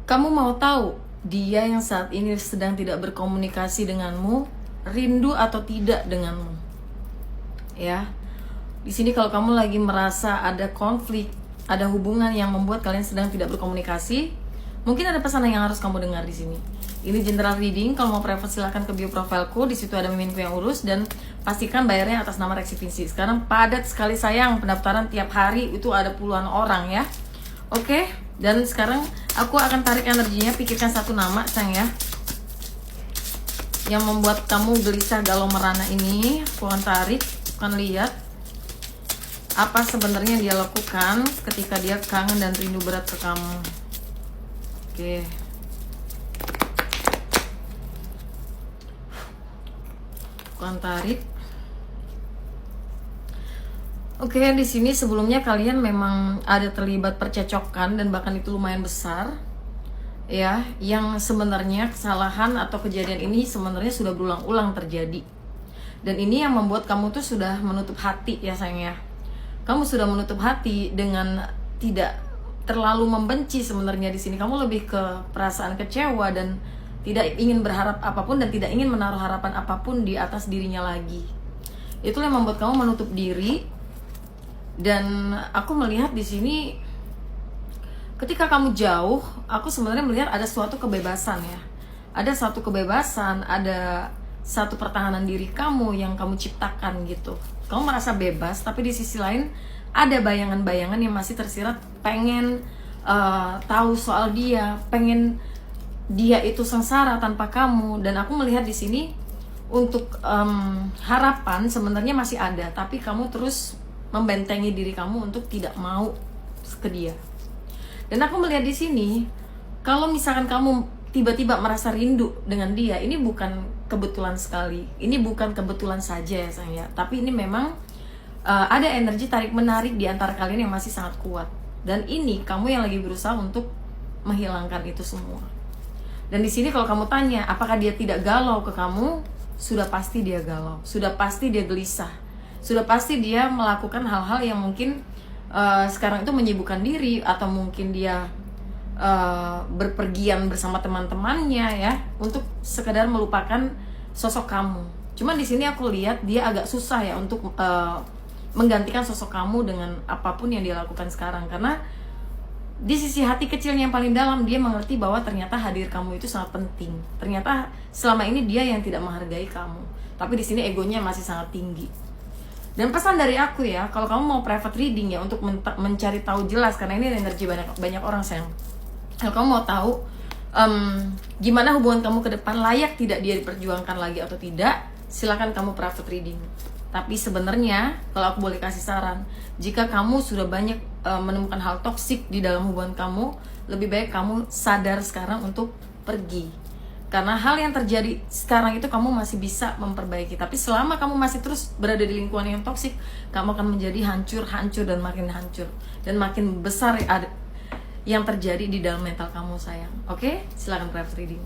Kamu mau tahu dia yang saat ini sedang tidak berkomunikasi denganmu, rindu atau tidak denganmu? Ya. Di sini kalau kamu lagi merasa ada konflik, ada hubungan yang membuat kalian sedang tidak berkomunikasi, mungkin ada pesan yang harus kamu dengar di sini. Ini general reading. Kalau mau private silahkan ke bio profilku. Di situ ada miminku yang urus, dan pastikan bayarnya atas nama Reksi Vinci. Sekarang padat sekali sayang, pendaftaran tiap hari itu ada puluhan orang ya. Oke, dan sekarang aku akan tarik energinya. Pikirkan satu nama sayang ya, yang membuat kamu gelisah, galau, merana ini. Aku akan tarik, akan lihat apa sebenarnya dia lakukan ketika dia kangen dan rindu berat ke kamu. Oke. Aku akan tarik. Oke, di sini sebelumnya kalian memang ada terlibat percecokan dan bahkan itu lumayan besar. Ya, yang sebenarnya kesalahan atau kejadian ini sebenarnya sudah berulang-ulang terjadi. Dan ini yang membuat kamu tuh sudah menutup hati ya sayang ya. Kamu sudah menutup hati dengan tidak terlalu membenci sebenarnya di sini. Kamu lebih ke perasaan kecewa dan tidak ingin berharap apapun dan tidak ingin menaruh harapan apapun di atas dirinya lagi. Itulah yang membuat kamu menutup diri. Dan aku melihat di sini ketika kamu jauh, aku sebenarnya melihat ada suatu kebebasan ya. Ada satu kebebasan, ada satu pertahanan diri kamu yang kamu ciptakan gitu. Kamu merasa bebas, tapi di sisi lain ada bayangan-bayangan yang masih tersirat, pengen tahu soal dia, pengen dia itu sengsara tanpa kamu. Dan aku melihat di sini untuk harapan sebenarnya masih ada, tapi kamu terus membentengi diri kamu untuk tidak mau ke dia. Dan aku melihat di sini, kalau misalkan kamu tiba-tiba merasa rindu dengan dia, ini bukan kebetulan sekali, ini bukan kebetulan saja ya sayang ya, tapi ini memang ada energi tarik-menarik di antara kalian yang masih sangat kuat. Dan ini kamu yang lagi berusaha untuk menghilangkan itu semua. Dan di sini kalau kamu tanya, apakah dia tidak galau ke kamu? Sudah pasti dia galau, sudah pasti dia gelisah, sudah pasti dia melakukan hal-hal yang mungkin sekarang itu menyibukkan diri, atau mungkin dia berpergian bersama teman-temannya ya, untuk sekedar melupakan sosok kamu. Cuman di sini aku lihat dia agak susah ya untuk menggantikan sosok kamu dengan apapun yang dia lakukan sekarang, karena di sisi hati kecilnya yang paling dalam dia mengerti bahwa ternyata hadir kamu itu sangat penting. Ternyata selama ini dia yang tidak menghargai kamu, tapi di sini egonya masih sangat tinggi. Dan pesan dari aku ya, kalau kamu mau private reading ya, untuk mencari tahu jelas, karena ini energi banyak orang sayang. Kalau kamu mau tahu gimana hubungan kamu ke depan, layak tidak dia diperjuangkan lagi atau tidak, silakan kamu private reading. Tapi sebenarnya kalau aku boleh kasih saran, jika kamu sudah banyak menemukan hal toksik di dalam hubungan kamu, lebih baik kamu sadar sekarang untuk pergi. Karena hal yang terjadi sekarang itu kamu masih bisa memperbaiki. Tapi selama kamu masih terus berada di lingkungan yang toksik, kamu akan menjadi hancur dan makin hancur. Dan makin besar yang terjadi di dalam mental kamu sayang. Oke? Silakan private reading.